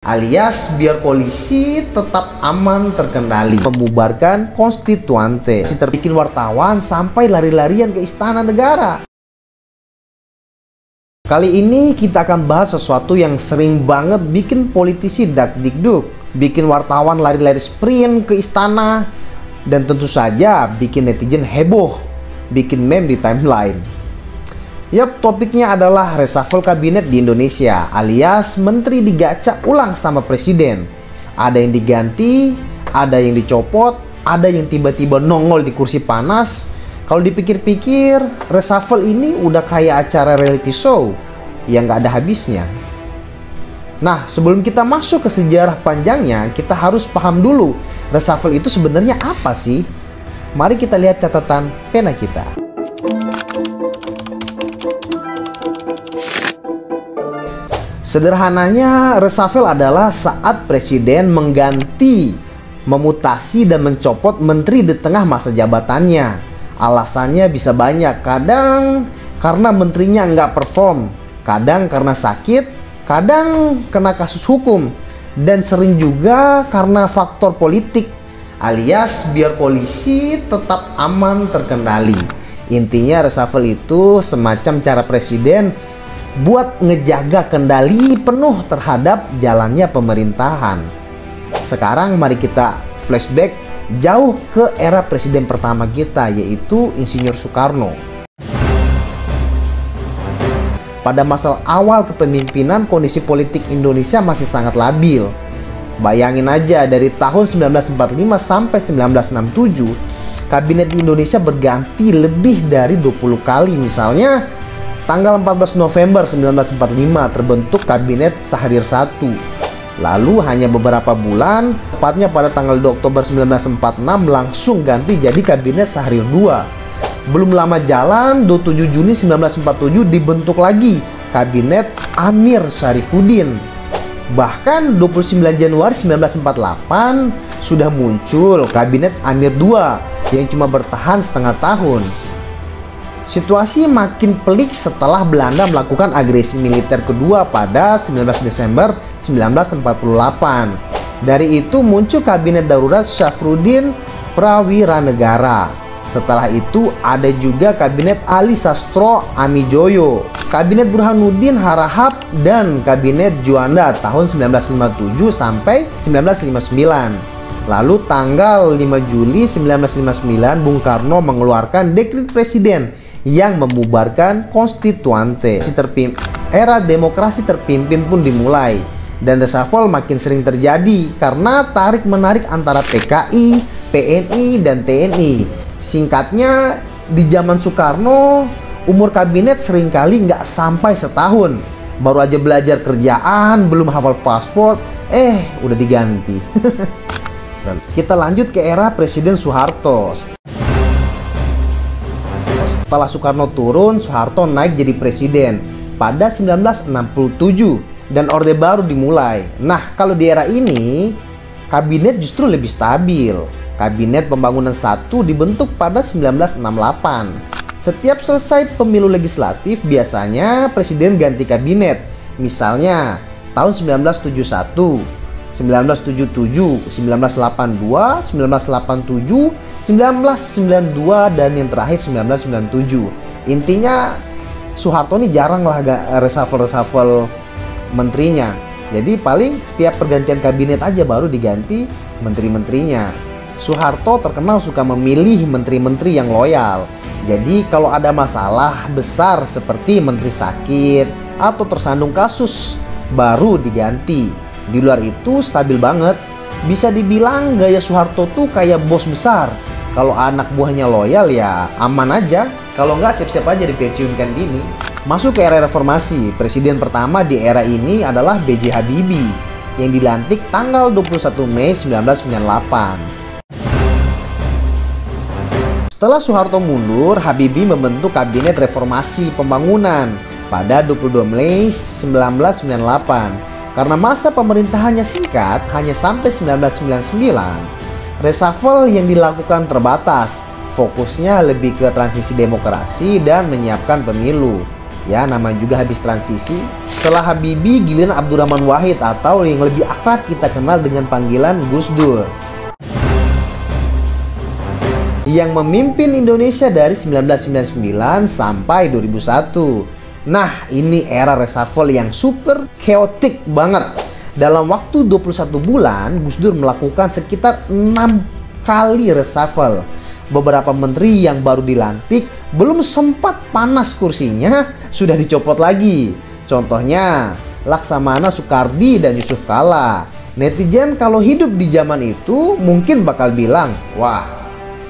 alias biar polisi tetap aman terkendali, membubarkan konstituante, terbikin wartawan sampai lari-larian ke istana negara. Kali ini kita akan bahas sesuatu yang sering banget bikin politisi dak-dikduk, bikin wartawan lari-lari sprint ke istana, dan tentu saja bikin netizen heboh, bikin meme di timeline. Yap, topiknya adalah reshuffle kabinet di Indonesia, alias menteri digacak ulang sama presiden. Ada yang diganti, ada yang dicopot, ada yang tiba-tiba nongol di kursi panas. Kalau dipikir-pikir, reshuffle ini udah kayak acara reality show yang gak ada habisnya. Nah, sebelum kita masuk ke sejarah panjangnya, kita harus paham dulu reshuffle itu sebenarnya apa sih? Mari kita lihat catatan pena kita. Sederhananya, reshuffle adalah saat presiden mengganti, memutasi, dan mencopot menteri di tengah masa jabatannya. Alasannya bisa banyak, kadang karena menterinya nggak perform, kadang karena sakit, kadang kena kasus hukum, dan sering juga karena faktor politik, alias biar polisi tetap aman terkendali. Intinya reshuffle itu semacam cara presiden buat ngejaga kendali penuh terhadap jalannya pemerintahan. Sekarang mari kita flashback jauh ke era presiden pertama kita, yaitu Insinyur Soekarno. Pada masa awal kepemimpinan, kondisi politik Indonesia masih sangat labil. Bayangin aja, dari tahun 1945 sampai 1967, kabinet di Indonesia berganti lebih dari 20 kali. Misalnya, tanggal 14 November 1945 terbentuk Kabinet Syahrir I. Lalu hanya beberapa bulan, tepatnya pada tanggal 2 Oktober 1946 langsung ganti jadi Kabinet Syahrir II. Belum lama jalan, 27 Juni 1947 dibentuk lagi Kabinet Amir Syarifuddin. Bahkan 29 Januari 1948 sudah muncul Kabinet Amir II yang cuma bertahan setengah tahun. Situasi makin pelik setelah Belanda melakukan agresi militer kedua pada 19 Desember 1948. Dari itu muncul Kabinet Darurat Syafruddin Prawiranegara. Setelah itu ada juga Kabinet Ali Sastro Amijoyo, Kabinet Burhanuddin Harahap, dan Kabinet Juanda tahun 1957 sampai 1959. Lalu tanggal 5 Juli 1959 Bung Karno mengeluarkan dekret presiden yang membubarkan konstituante. Era demokrasi terpimpin pun dimulai, dan reshuffle makin sering terjadi karena tarik-menarik antara PKI, PNI, dan TNI. Singkatnya, di zaman Soekarno, umur kabinet seringkali nggak sampai setahun. Baru aja belajar kerjaan, belum hafal paspor, udah diganti. Kita lanjut ke era Presiden Soeharto. Setelah Soekarno turun, Soeharto naik jadi presiden pada 1967 dan Orde Baru dimulai. Nah, kalau di era ini, kabinet justru lebih stabil. Kabinet Pembangunan 1 dibentuk pada 1968. Setiap selesai pemilu legislatif, biasanya presiden ganti kabinet. Misalnya, tahun 1971, 1977, 1982, 1987, 1992, dan yang terakhir 1997. Intinya Soeharto ini jarang lah reshuffle menterinya. Jadi paling setiap pergantian kabinet aja baru diganti menteri-menterinya. Soeharto terkenal suka memilih menteri-menteri yang loyal. Jadi kalau ada masalah besar seperti menteri sakit atau tersandung kasus, baru diganti. Di luar itu stabil banget. Bisa dibilang gaya Soeharto tuh kayak bos besar. Kalau anak buahnya loyal ya aman aja. Kalau nggak siap-siap aja dipensiunkan dini. Masuk ke era reformasi. Presiden pertama di era ini adalah B.J. Habibie yang dilantik tanggal 21 Mei 1998. Setelah Soeharto mundur, Habibie membentuk Kabinet Reformasi Pembangunan pada 22 Mei 1998. Karena masa pemerintahannya singkat, hanya sampai 1999, reshuffle yang dilakukan terbatas. Fokusnya lebih ke transisi demokrasi dan menyiapkan pemilu. Ya, namanya juga habis transisi. Setelah Habibie, giliran Abdurrahman Wahid atau yang lebih akrab kita kenal dengan panggilan Gus Dur, yang memimpin Indonesia dari 1999 sampai 2001. Nah, ini era reshuffle yang super chaotic banget. Dalam waktu 21 bulan, Gus Dur melakukan sekitar 6 kali reshuffle. Beberapa menteri yang baru dilantik belum sempat panas kursinya sudah dicopot lagi. Contohnya Laksamana Soekardi dan Yusuf Kala. Netizen kalau hidup di zaman itu mungkin bakal bilang, wah,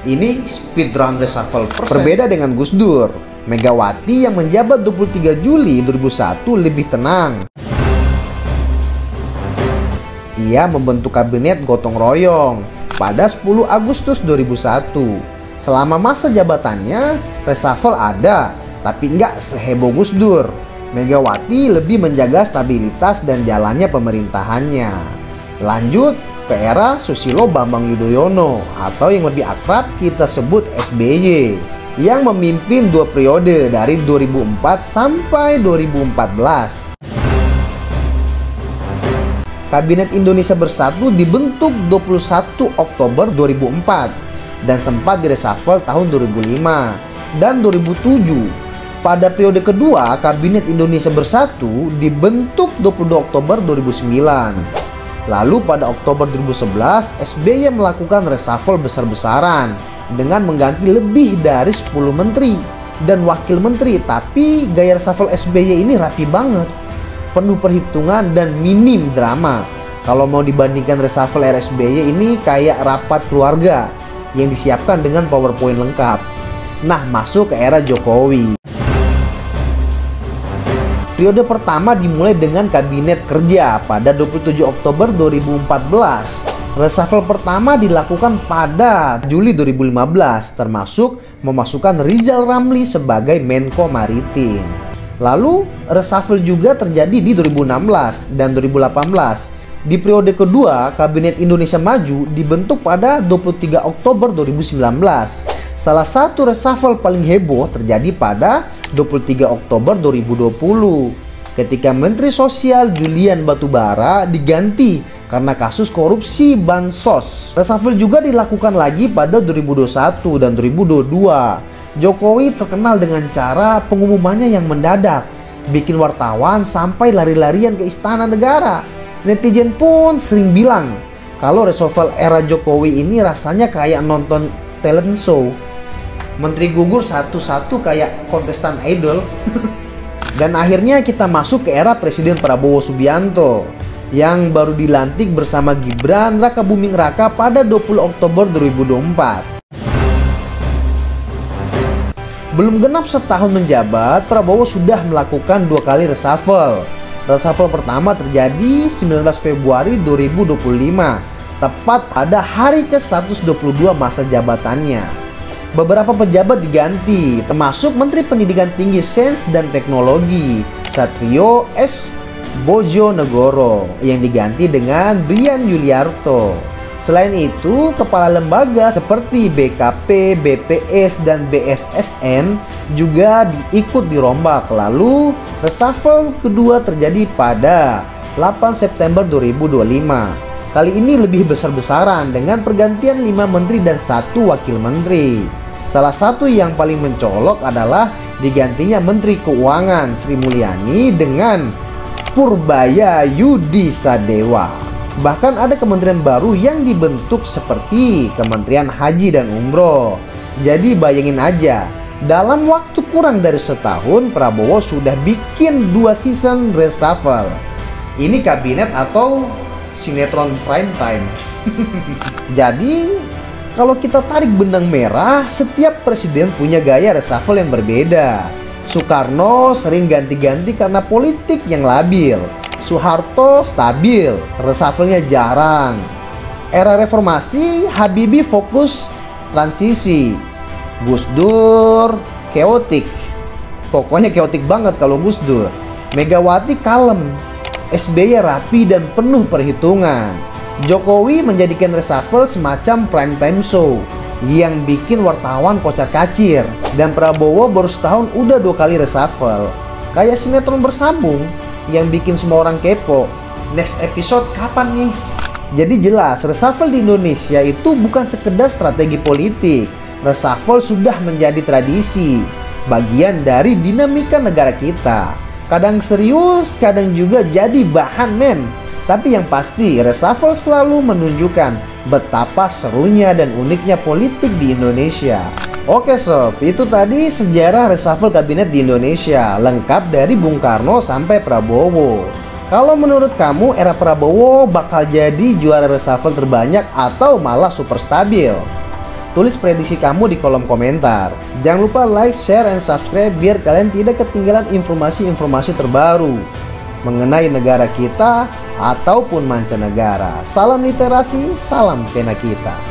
ini speedrun reshuffle persen. Berbeda dengan Gus Dur, Megawati yang menjabat 23 Juli 2001 lebih tenang. Ia membentuk kabinet gotong royong pada 10 Agustus 2001. Selama masa jabatannya, reshuffle ada, tapi nggak seheboh Gus Dur. Megawati lebih menjaga stabilitas dan jalannya pemerintahannya. Lanjut ke era Susilo Bambang Yudhoyono atau yang lebih akrab kita sebut SBY, yang memimpin 2 periode dari 2004 sampai 2014. Kabinet Indonesia Bersatu dibentuk 21 Oktober 2004 dan sempat direshuffle tahun 2005 dan 2007. Pada periode kedua, Kabinet Indonesia Bersatu dibentuk 22 Oktober 2009. Lalu pada Oktober 2011, SBY melakukan reshuffle besar-besaran dengan mengganti lebih dari 10 menteri dan wakil menteri. Tapi gaya reshuffle SBY ini rapi banget, penuh perhitungan dan minim drama. Kalau mau dibandingkan reshuffle RSBY ini kayak rapat keluarga yang disiapkan dengan PowerPoint lengkap. Nah, masuk ke era Jokowi. Periode pertama dimulai dengan Kabinet Kerja pada 27 Oktober 2014. Reshuffle pertama dilakukan pada Juli 2015, termasuk memasukkan Rizal Ramli sebagai Menko Maritim. Lalu reshuffle juga terjadi di 2016 dan 2018. Di periode kedua, Kabinet Indonesia Maju dibentuk pada 23 Oktober 2019. Salah satu reshuffle paling heboh terjadi pada 23 Oktober 2020 ketika Menteri Sosial Julian Batubara diganti karena kasus korupsi bansos. Reshuffle juga dilakukan lagi pada 2021 dan 2022. Jokowi terkenal dengan cara pengumumannya yang mendadak, bikin wartawan sampai lari-larian ke istana negara. Netizen pun sering bilang kalau reshuffle era Jokowi ini rasanya kayak nonton talent show. Menteri gugur satu-satu kayak kontestan idol. Dan akhirnya kita masuk ke era Presiden Prabowo Subianto yang baru dilantik bersama Gibran Rakabuming Raka pada 20 Oktober 2024. Belum genap setahun menjabat, Prabowo sudah melakukan 2 kali reshuffle. Reshuffle pertama terjadi 19 Februari 2025, tepat pada hari ke-122 masa jabatannya. Beberapa pejabat diganti, termasuk Menteri Pendidikan Tinggi, Sains dan Teknologi, Satrio S. Bojonegoro, yang diganti dengan Brian Yuliarto. Selain itu, kepala lembaga seperti BKP, BPS, dan BSSN juga ikut dirombak. Lalu, reshuffle kedua terjadi pada 8 September 2025. Kali ini lebih besar-besaran dengan pergantian 5 menteri dan 1 wakil menteri. Salah satu yang paling mencolok adalah digantinya Menteri Keuangan Sri Mulyani dengan Purbaya Yudi Sadewa. Bahkan ada kementerian baru yang dibentuk seperti Kementerian Haji dan Umroh. Jadi bayangin aja, dalam waktu kurang dari setahun Prabowo sudah bikin 2 season reshuffle. Ini kabinet atau sinetron prime time. Jadi kalau kita tarik benang merah, setiap presiden punya gaya reshuffle yang berbeda. Soekarno sering ganti-ganti karena politik yang labil. Soeharto stabil, reshuffle-nya jarang. Era reformasi, Habibie fokus transisi. Gus Dur chaotic. Pokoknya chaotic banget kalau Gus Dur. Megawati kalem. SBY rapi dan penuh perhitungan. Jokowi menjadikan reshuffle semacam prime time show yang bikin wartawan kocar-kacir. Dan Prabowo baru setahun udah 2 kali reshuffle. Kayak sinetron bersambung yang bikin semua orang kepo. Next episode kapan nih? Jadi jelas, reshuffle di Indonesia itu bukan sekedar strategi politik. Reshuffle sudah menjadi tradisi, bagian dari dinamika negara kita. Kadang serius, kadang juga jadi bahan meme. Tapi yang pasti, reshuffle selalu menunjukkan betapa serunya dan uniknya politik di Indonesia. Oke sob, itu tadi sejarah reshuffle kabinet di Indonesia, lengkap dari Bung Karno sampai Prabowo. Kalau menurut kamu era Prabowo bakal jadi juara reshuffle terbanyak atau malah super stabil? Tulis prediksi kamu di kolom komentar. Jangan lupa like, share, and subscribe biar kalian tidak ketinggalan informasi-informasi terbaru mengenai negara kita ataupun mancanegara. Salam literasi, salam pena kita.